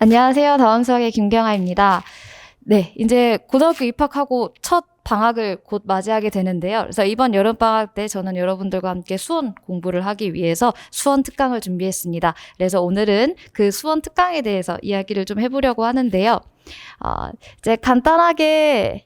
안녕하세요. 다음 수학의 김경아입니다. 네, 이제 고등학교 입학하고 첫 방학을 곧 맞이하게 되는데요. 그래서 이번 여름방학 때 저는 여러분들과 함께 수원 공부를 하기 위해서 수원 특강을 준비했습니다. 그래서 오늘은 그 수원 특강에 대해서 이야기를 좀 해보려고 하는데요. 이제 간단하게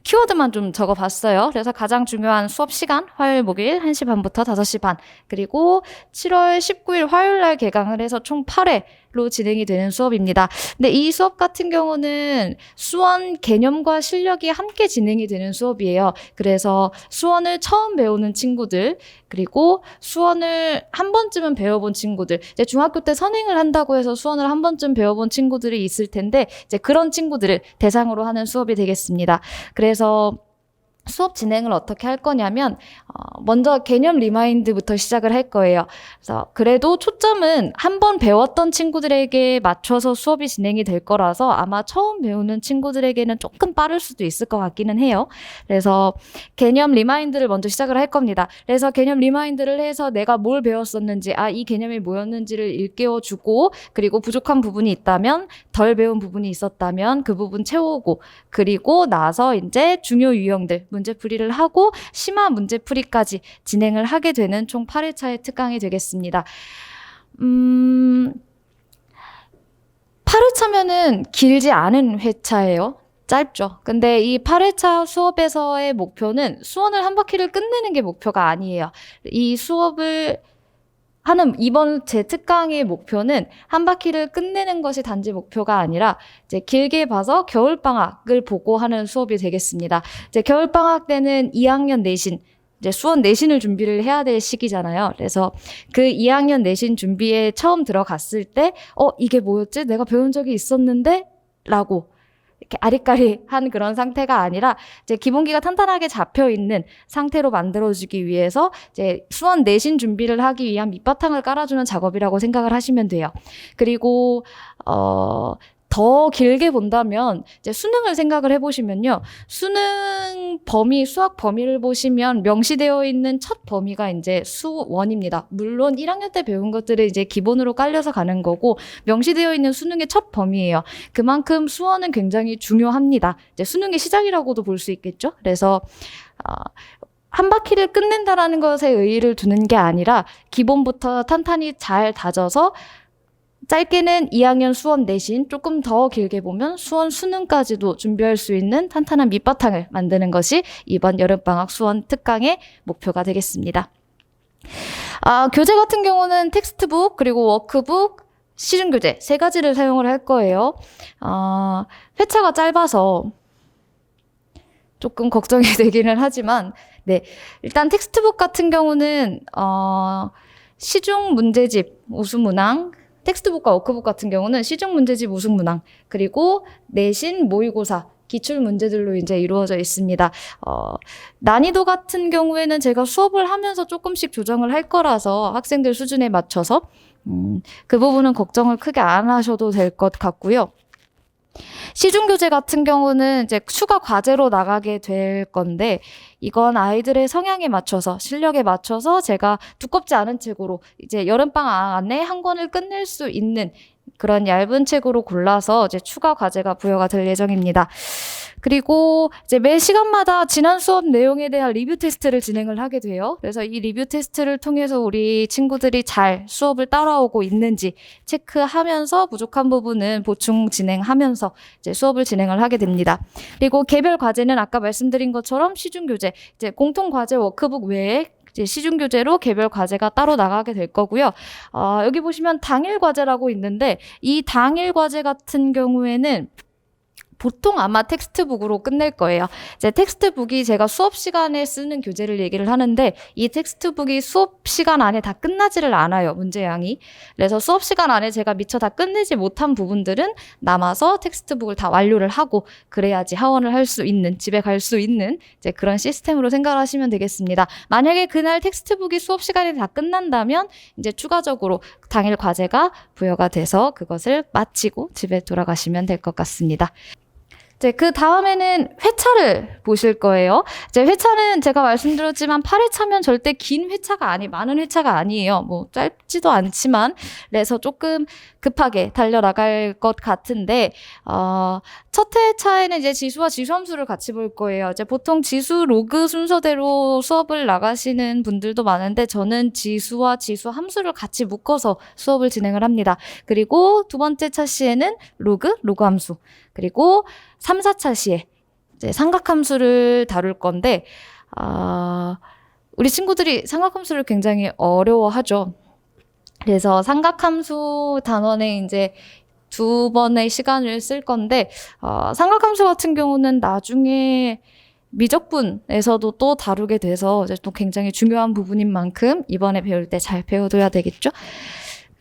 키워드만 좀 적어봤어요. 그래서 가장 중요한 수업 시간, 화요일, 목요일 1시 반부터 5시 반, 그리고 7월 19일 화요일 날 개강을 해서 총 8회로 진행이 되는 수업입니다. 근데 이 수업 같은 경우는 수원 개념과 실력이 함께 진행이 되는 수업이에요. 그래서 수원을 처음 배우는 친구들, 그리고 수원을 한 번쯤은 배워본 친구들, 이제 중학교 때 선행을 한다고 해서 수원을 한 번쯤 배워본 친구들이 있을 텐데, 이제 그런 친구들을 대상으로 하는 수업이 되겠습니다. 그래서 수업 진행을 어떻게 할 거냐면 먼저 개념 리마인드부터 시작을 할 거예요. 그래서 그래도 초점은 한 번 배웠던 친구들에게 맞춰서 수업이 진행이 될 거라서 아마 처음 배우는 친구들에게는 조금 빠를 수도 있을 것 같기는 해요. 그래서 개념 리마인드를 먼저 시작을 할 겁니다. 그래서 개념 리마인드를 해서 내가 뭘 배웠었는지, 이 개념이 뭐였는지를 일깨워주고, 그리고 부족한 부분이 있다면, 덜 배운 부분이 있었다면 그 부분 채우고, 그리고 나서 이제 중요 유형들 문제풀이를 하고 심화 문제풀이까지 진행을 하게 되는 총 8회차의 특강이 되겠습니다. 8회차면은 길지 않은 회차예요. 짧죠. 근데 이 8회차 수업에서의 목표는 수원을 한 바퀴를 끝내는 게 목표가 아니에요. 이 수업을 하는 이번 제 특강의 목표는 한 바퀴를 끝내는 것이 단지 목표가 아니라 이제 길게 봐서 겨울방학을 보고 하는 수업이 되겠습니다. 이제 겨울방학 때는 2학년 내신, 이제 수원 내신을 준비를 해야 될 시기잖아요. 그래서 그 2학년 내신 준비에 처음 들어갔을 때 이게 뭐였지? 내가 배운 적이 있었는데? 라고 이렇게 아리까리한 그런 상태가 아니라 이제 기본기가 탄탄하게 잡혀 있는 상태로 만들어주기 위해서 이제 수원 내신 준비를 하기 위한 밑바탕을 깔아주는 작업이라고 생각을 하시면 돼요. 그리고 더 길게 본다면 이제 수능을 생각을 해보시면요. 수능 범위, 수학 범위를 보시면 명시되어 있는 첫 범위가 이제 수원입니다. 물론 1학년 때 배운 것들을 이제 기본으로 깔려서 가는 거고 명시되어 있는 수능의 첫 범위예요. 그만큼 수원은 굉장히 중요합니다. 이제 수능의 시작이라고도 볼 수 있겠죠. 그래서 한 바퀴를 끝낸다라는 것에 의의를 두는 게 아니라 기본부터 탄탄히 잘 다져서 짧게는 2학년 수원 내신, 조금 더 길게 보면 수원 수능까지도 준비할 수 있는 탄탄한 밑바탕을 만드는 것이 이번 여름방학 수원 특강의 목표가 되겠습니다. 교재 같은 경우는 텍스트북, 그리고 워크북, 시중교재 세 가지를 사용을 할 거예요. 회차가 짧아서 조금 걱정이 되기는 하지만, 네, 일단 텍스트북 같은 경우는 시중 문제집 우수문항, 텍스트북과 워크북 같은 경우는 시중 문제집 우수문항, 그리고 내신 모의고사 기출 문제들로 이제 이루어져 있습니다. 난이도 같은 경우에는 제가 수업을 하면서 조금씩 조정을 할 거라서 학생들 수준에 맞춰서 그 부분은 걱정을 크게 안 하셔도 될 것 같고요. 시중교재 같은 경우는 이제 추가 과제로 나가게 될 건데, 이건 아이들의 성향에 맞춰서, 실력에 맞춰서 제가 두껍지 않은 책으로 이제 여름방학 안에 한 권을 끝낼 수 있는 그런 얇은 책으로 골라서 이제 추가 과제가 부여가 될 예정입니다. 그리고 이제 매 시간마다 지난 수업 내용에 대한 리뷰 테스트를 진행을 하게 돼요. 그래서 이 리뷰 테스트를 통해서 우리 친구들이 잘 수업을 따라오고 있는지 체크하면서 부족한 부분은 보충 진행하면서 이제 수업을 진행을 하게 됩니다. 그리고 개별 과제는 아까 말씀드린 것처럼 시중교재, 이제 공통 과제 워크북 외에 이제 시중교재로 개별 과제가 따로 나가게 될 거고요. 여기 보시면 당일 과제라고 있는데, 이 당일 과제 같은 경우에는 보통 아마 텍스트북으로 끝낼 거예요. 이제 텍스트북이 제가 수업 시간에 쓰는 교재를 얘기를 하는데, 이 텍스트북이 수업 시간 안에 다 끝나지를 않아요, 문제량이. 그래서 수업 시간 안에 제가 미처 다 끝내지 못한 부분들은 남아서 텍스트북을 다 완료를 하고 그래야지 하원을 할 수 있는, 집에 갈 수 있는 이제 그런 시스템으로 생각을 하시면 되겠습니다. 만약에 그날 텍스트북이 수업 시간에 다 끝난다면 이제 추가적으로 당일 과제가 부여가 돼서 그것을 마치고 집에 돌아가시면 될 것 같습니다. 이제 그 다음에는 회차를 보실 거예요. 이제 회차는 제가 말씀드렸지만 8회차면 절대 긴 회차가 많은 회차가 아니에요. 뭐 짧지도 않지만 그래서 조금 급하게 달려나갈 것 같은데 첫 회차에는 이제 지수와 지수함수를 같이 볼 거예요. 이제 보통 지수 로그 순서대로 수업을 나가시는 분들도 많은데 저는 지수와 지수함수를 같이 묶어서 수업을 진행을 합니다. 그리고 두 번째 차시에는 로그 함수, 그리고 3, 4차 시에 이제 삼각함수를 다룰 건데 우리 친구들이 삼각함수를 굉장히 어려워하죠. 그래서 삼각함수 단원에 이제 두 번의 시간을 쓸 건데 삼각함수 같은 경우는 나중에 미적분에서도 또 다루게 돼서 이제 또 굉장히 중요한 부분인 만큼 이번에 배울 때 잘 배워둬야 되겠죠.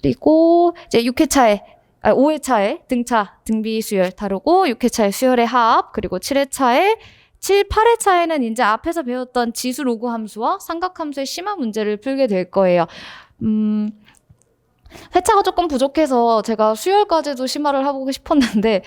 그리고 이제 5회차에 등차, 등비 수열 다루고 6회차에 수열의 합, 그리고 8회차에는 이제 앞에서 배웠던 지수 로그 함수와 삼각함수의 심화 문제를 풀게 될 거예요. 회차가 조금 부족해서 제가 수열까지도 심화를 하고 싶었는데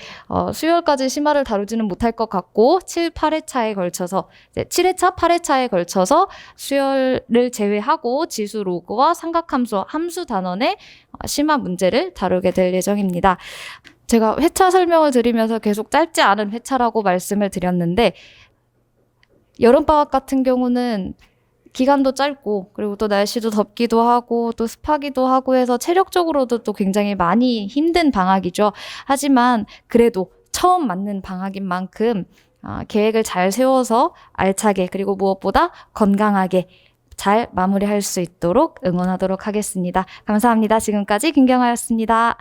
수열까지 심화를 다루지는 못할 것 같고 7, 8회차에 걸쳐서 7회차, 8회차에 걸쳐서 수열을 제외하고 지수 로그와 삼각함수, 함수 단원의 심화 문제를 다루게 될 예정입니다. 제가 회차 설명을 드리면서 계속 짧지 않은 회차라고 말씀을 드렸는데 여름방학 같은 경우는 기간도 짧고 그리고 또 날씨도 덥기도 하고 또 습하기도 하고 해서 체력적으로도 또 굉장히 많이 힘든 방학이죠. 하지만 그래도 처음 맞는 방학인 만큼 계획을 잘 세워서 알차게 그리고 무엇보다 건강하게 잘 마무리할 수 있도록 응원하도록 하겠습니다. 감사합니다. 지금까지 김경아였습니다.